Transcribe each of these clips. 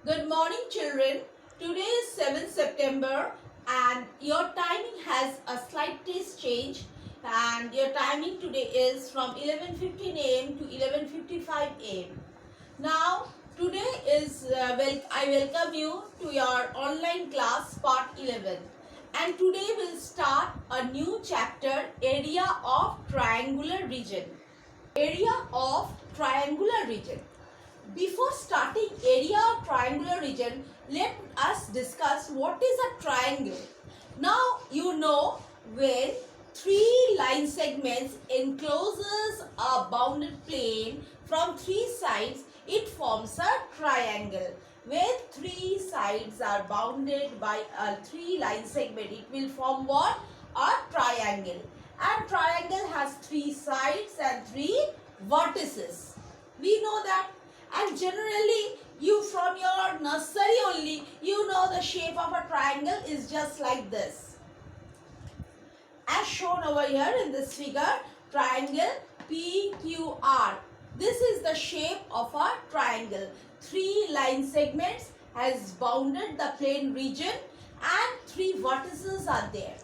Good morning, children. Today is 7th September and your timing has a slight taste change, and your timing today is from 11:15 a.m. to 11:55 a.m. Now, today is I welcome you to your online class part 11, and today we'll start a new chapter, area of triangular region. Area of triangular region. Before starting area of triangular region, let us discuss what is a triangle. Now you know, when three line segments encloses a bounded plane from three sides, it forms a triangle. When three sides are bounded by a three line segment, it will form what? A triangle. And triangle has three sides and three vertices. We know that. And generally, you from your nursery only, you know the shape of a triangle is just like this. As shown over here in this figure, triangle PQR. This is the shape of a triangle. Three line segments has bounded the plane region and three vertices are there.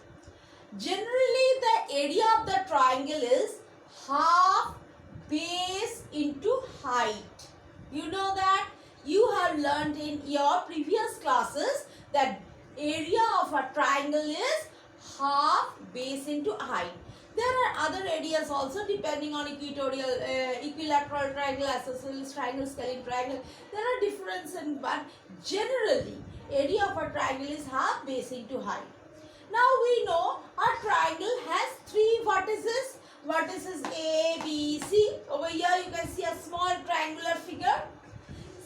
Generally, the area of the triangle is half base into height. You know that. You have learned in your previous classes that area of a triangle is half base into height. There are other areas also depending on equatorial, equilateral triangle, isosceles triangle, scalene triangle. There are differences, but generally area of a triangle is half base into height. Now we know a triangle has three vertices. Vertices A, B, C. Over here you can see a small triangular figure.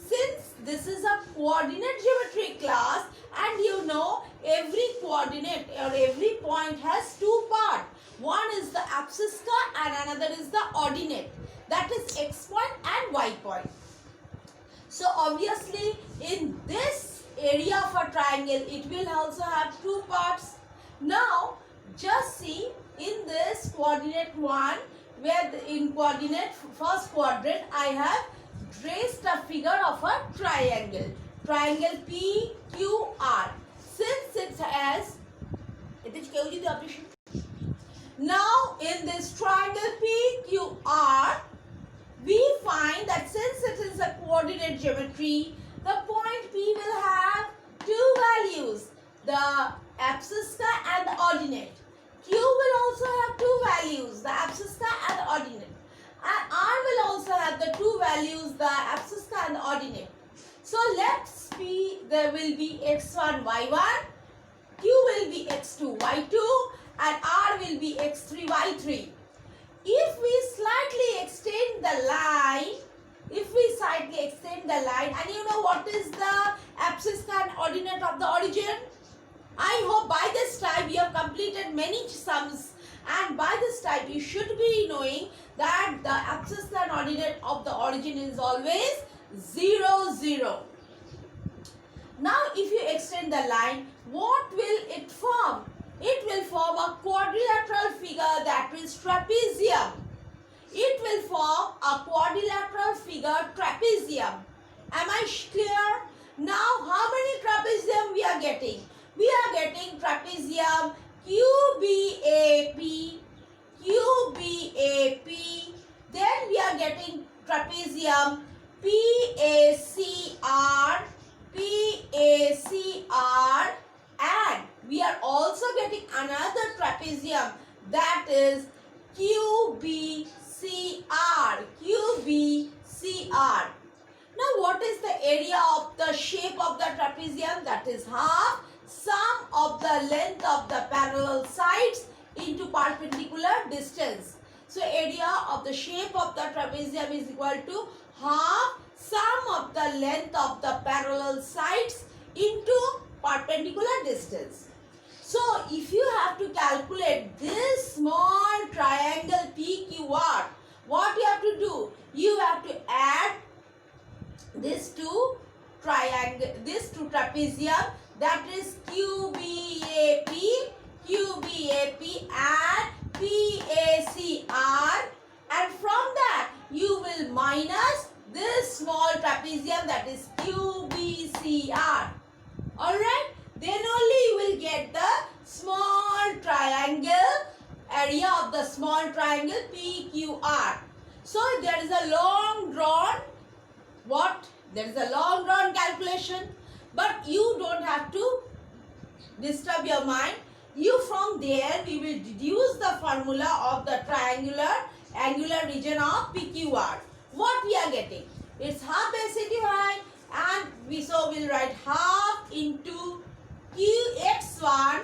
Since this is a coordinate geometry class, and you know every coordinate or every point has two parts. One is the abscissa and another is the ordinate. That is x point and y point. So obviously in this area of a triangle, it will also have two parts. Now just see in this coordinate 1, where in coordinate first quadrant I have traced a figure of a triangle. Triangle PQR. Since it has now in this triangle PQR, we find that since it is a coordinate geometry, the point P will have two values, the abscissa and the ordinate. Q will also have two values, the abscissa and the ordinate. And R will also have the two values, the abscissa and the ordinate. So let's be, there will be x1, y1, Q will be x2, y2, and R will be x3, y3. If we slightly extend the line, and you know what is the abscissa and ordinate of the origin? I hope by this time you have completed many sums, and by this time you should be knowing that the abscissa and ordinate of the origin is always 0, 0. Now if you extend the line, what will it form? It will form a quadrilateral figure, that is trapezium. It will form a quadrilateral figure, trapezium. Am I clear? Now how many trapezium we are getting? We are getting trapezium QBAP, QBAP. Then we are getting trapezium PACR, PACR, and we are also getting another trapezium, that is QBCR, QBCR. Now what is the area of the shape of the trapezium? That is half sum of the length of the parallel sides into perpendicular distance. So area of the shape of the trapezium is equal to half sum of the length of the parallel sides into perpendicular distance. So if you have to calculate this small triangle PQR, what you have to do? You have to add this to triangle, this to trapezium, that is QBAP, QBAP and PACR, and from that you will minus this small trapezium, that is QBC PCR. Alright, then only you will get the small triangle, area of the small triangle PQR. So there is a long drawn, there is a long drawn calculation, but you don't have to disturb your mind. You from there we will deduce the formula of the angular region of PQR. What we are getting? It's half base 85, and we will write half into QX1.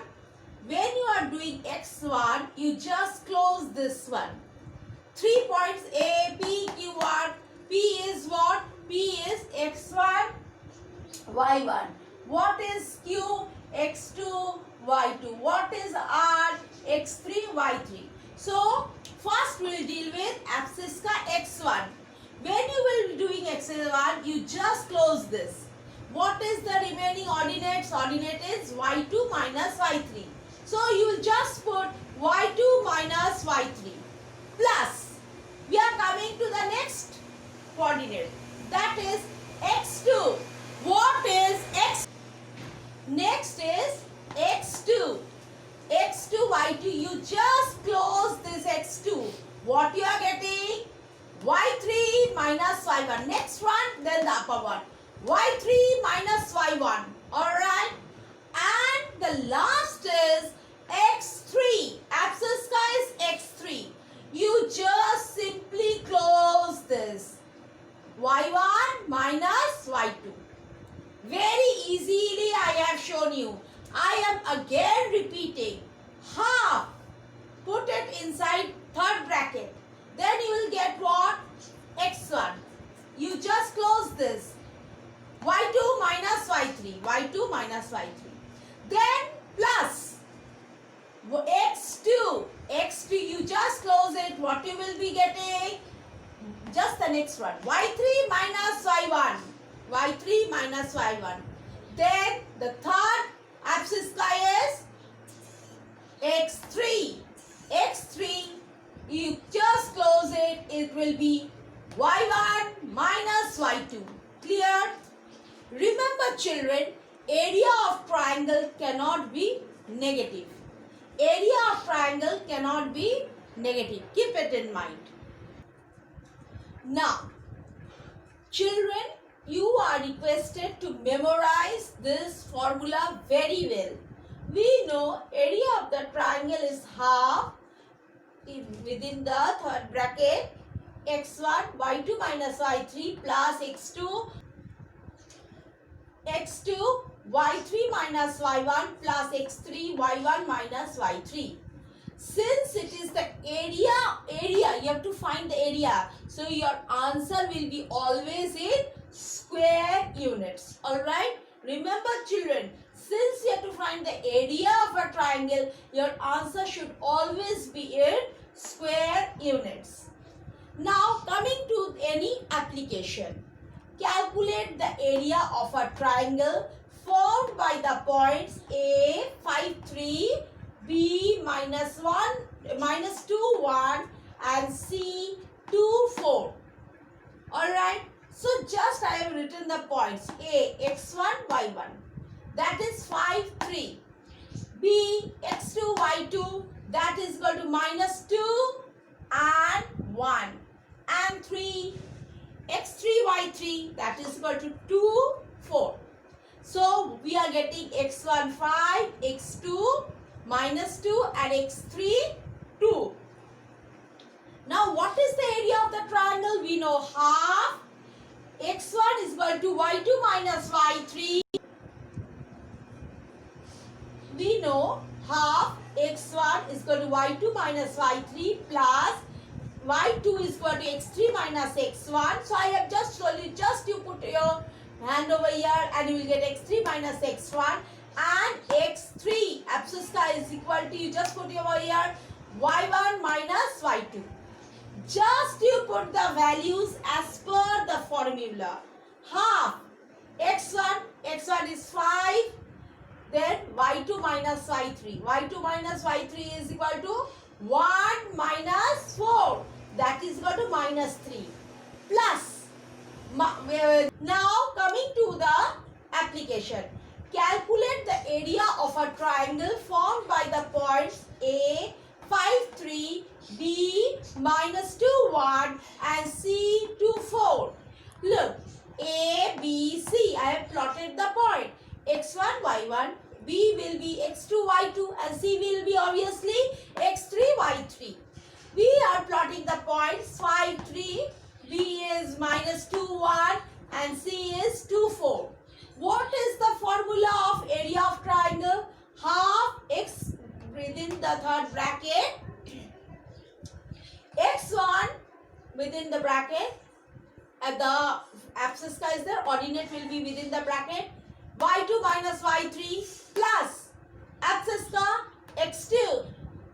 When you are doing X1, you just close this one. 3 points A, P, Q1. P is what? P is X1, Y1. What is Q? X2, Y2. What is R? X3, Y3. So, first we will deal with abscissa X1. When you will be doing X1, you just close this. What is the remaining ordinates? Ordinate is Y2 minus Y3. So, you will just put Y2 minus Y3 plus. We are coming to the next coordinate. That is X2. What is X? Next is X2. X2, Y2. You just close this X2. What you are getting? Y3 minus Y1. Next one, then the upper one. Y3 minus Y1. Alright. And the last is X3. Abscissa is X3. You just simply close this. Y1 minus Y2. Very easily I have shown you. I am again repeating. Half. Put it inside third bracket. Then you will get what? X1. You just close this. Y2 minus Y3. Y2 minus Y3. Then plus X2. X2 you just close it. What you will be getting? Just the next one. Y3 minus Y1. Y3 minus Y1. Then the third abscissa is X3. X3 you just close it. It will be Y1 minus Y2. Clear? Remember children, area of triangle cannot be negative. Area of triangle cannot be negative. Keep it in mind. Now, children, you are requested to memorize this formula very well. We know area of the triangle is half within the third bracket x1 y2 minus y3 plus x2 y3 minus y1 plus x3 y1 minus y3. Since it is the area, you have to find the area. So your answer will be always in square units. Alright? Remember children, since you have to find the area of a triangle, your answer should always be in square units. Now coming to any application. Calculate the area of a triangle formed by the points A 5 3, B minus 2 1 and C 2 4. Alright. So just I have written the points A x1 y1, that is 5 3. B x2 y2, that is equal to minus 2 and 1, and 3 x3 y3, that is equal to 2 4. So we are getting x1 5, x2 minus 2 and x3 2. Now what is the area of the triangle? We know half x1 is equal to y2 minus y3. We know half x1 is equal to y2 minus y3 plus y2 is equal to x3 minus x1. So I have just told you, just you put your hand over here and you will get x3 minus x1 and x3 abscissa is equal to, you just put over here y1 minus y2. Just you put the values as per the formula. Half x1 is 5, then y2 minus y3. y2 minus y3 is equal to 1 minus 4, that is equal to minus 3 plus. Now coming to the application. Calculate the area of a triangle formed by the points A 5 3, B minus 2 1 and C 2 4. Look, A, B, C. I have plotted the point. X1, Y1, B will be X2, Y2 and C will be obviously X3, Y3. We are plotting the points 5 3, B is minus 2 1 and C is 2 4. What is the formula of area of triangle? Half X within the third bracket, X1 within the bracket, the abscissa is there, ordinate will be within the bracket, Y2 minus Y3 plus abscissa X2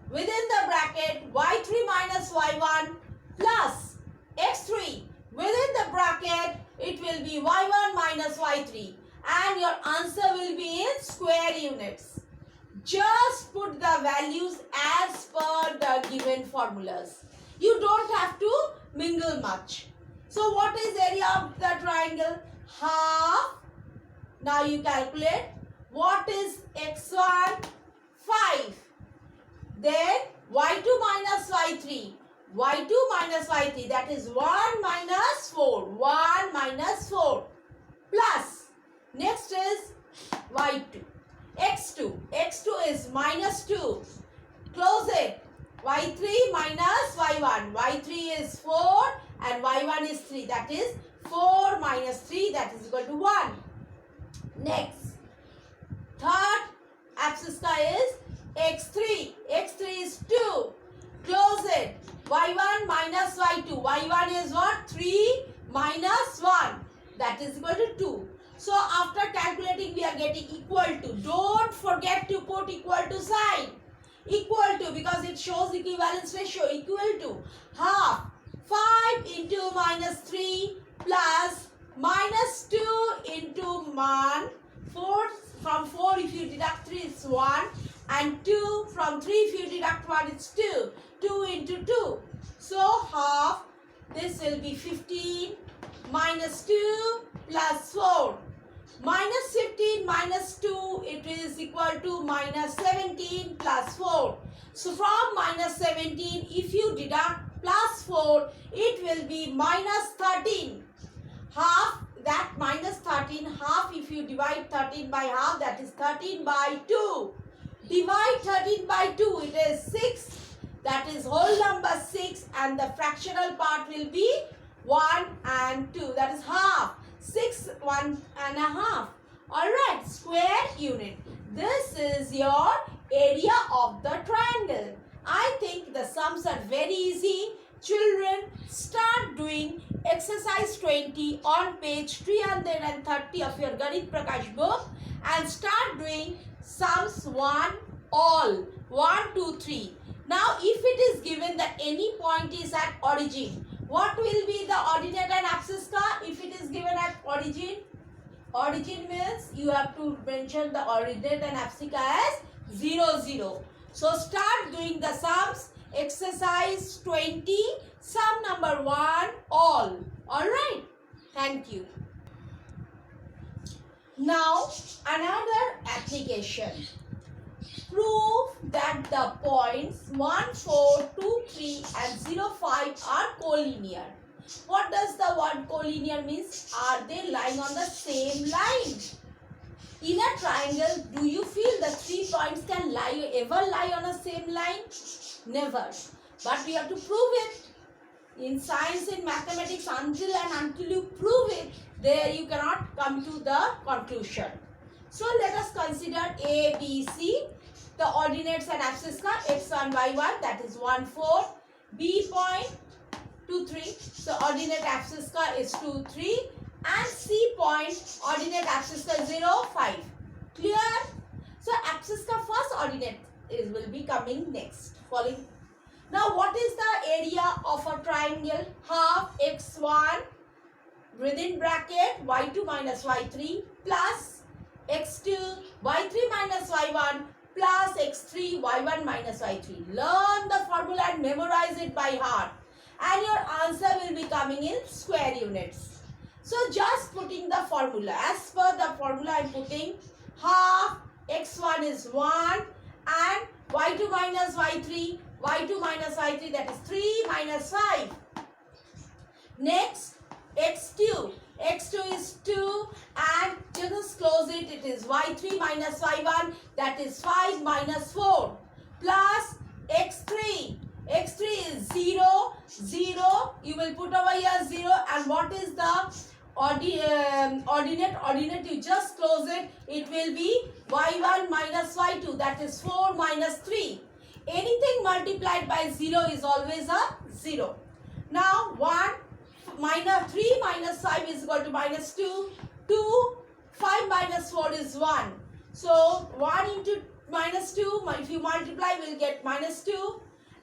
within the bracket, Y3 minus Y1 plus X3 within the bracket, it will be Y1 minus Y3 and your answer will be in square units. Just put the values as per the given formulas. You don't have to mingle much. So what is area of the triangle? Half. Now you calculate. What is X1? 5. Then Y2 minus Y3. Y2 minus Y3, that is 1 minus 4. 1 minus 4 plus. Next is Y2. X2. X2 is minus 2. Close it. Y3 minus Y1. Y3 is 4 and Y1 is 3. That is 4 minus 3, that is equal to 1. Next. Third abscissa is X3. X3 is 2. Close it. Y1 minus Y2. Y1 is what? 3 minus 1. That is equal to 2. So after calculating we are getting equal to. Don't forget to put equal to sign. Equal to, because it shows equivalence ratio. Equal to half 5 into minus 3 plus minus 2 into 1. 4 from 4 if you deduct 3 it's 1 and 2 from 3 if you deduct 1 it's 2. 2 into 2. So half, this will be 15 minus 2 plus 4. Minus 15 minus 2, it is equal to minus 17 plus 4. So from minus 17, if you deduct plus 4, it will be minus 13. Half, that minus 13, half if you divide 13 by half, that is 13 by 2. Divide 13 by 2, it is 6. That is whole number 6 and the fractional part will be 1 and 2. That is half. 6, 1 and a half. Alright, square unit. This is your area of the triangle. I think the sums are very easy. Children, start doing exercise 20 on page 330 of your Ganit Prakash book and start doing sums 1 all. 1, 2, 3. Now, if it is given that any point is at origin, what will be the ordinate and abscissa if it is given at origin? Origin means you have to mention the ordinate and abscissa as 0, 0. So start doing the sums. Exercise 20, sum number 1, all. Alright. Thank you. Now another application. Prove that the points 1, 4, 2, 3 and 0, 5 are collinear. What does the word collinear means? Are they lying on the same line? In a triangle, do you feel the 3 points can ever lie on the same line? Never. But we have to prove it. In science, in mathematics, until you prove it, there you cannot come to the conclusion. So let us consider A, B, C. The ordinates and abscissa x1, y1, that is 1, 4. B point 2, 3. So ordinate abscissa is 2, 3. And C point ordinate abscissa 0, 5. Clear? So abscissa first, ordinate will be coming next. Following. Now what is the area of a triangle? Half x1 within bracket y2 minus y3 plus x2 y3 minus y1 plus x3 y1 minus y3. Learn the formula and memorize it by heart. And your answer will be coming in square units. So just putting the formula. As per the formula I am putting half x1 is 1 and y2 minus y3, y2 minus y3, that is 3 minus 5. Next x2. x2 is 2 and just close it. It is y3 minus y1, that is 5 minus 4 plus x3. x3 is 0, 0. You will put over here 0 and what is the ordinate? You just close it. It will be y1 minus y2, that is 4 minus 3. Anything multiplied by 0 is always a 0. Now 3 minus 5 is equal to minus 2. 5 minus 4 is 1. So 1 into minus 2, if you multiply, we will get minus 2.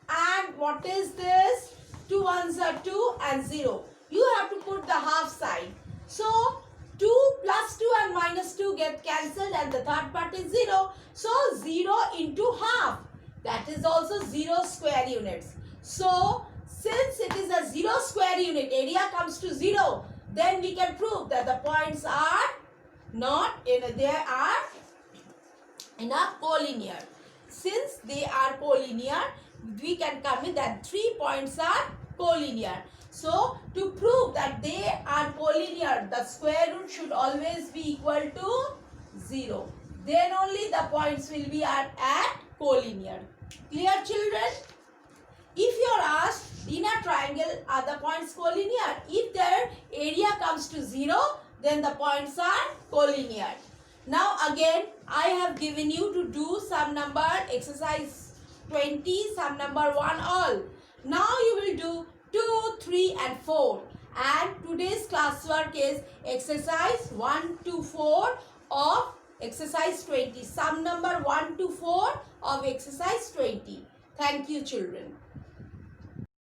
And what is this? 2 ones are 2 and 0. You have to put the half side. So 2 plus 2 and minus 2 get cancelled and the third part is 0. So 0 into half. That is also 0 square units. So since it is a 0 square unit, area comes to 0, then we can prove that the points are they are in a collinear. Since they are collinear, we can come with that 3 points are collinear. So to prove that they are collinear, the square root should always be equal to 0. Then only the points will be at collinear. Clear, children? If you are asked in a triangle, are the points collinear? If their area comes to 0, then the points are collinear. Now again, I have given you to do sum number exercise 20, sum number 1 all. Now you will do 2, 3 and 4. And today's classwork is exercise 1 to 4 of exercise 20. Sum number 1 to 4 of exercise 20. Thank you, children.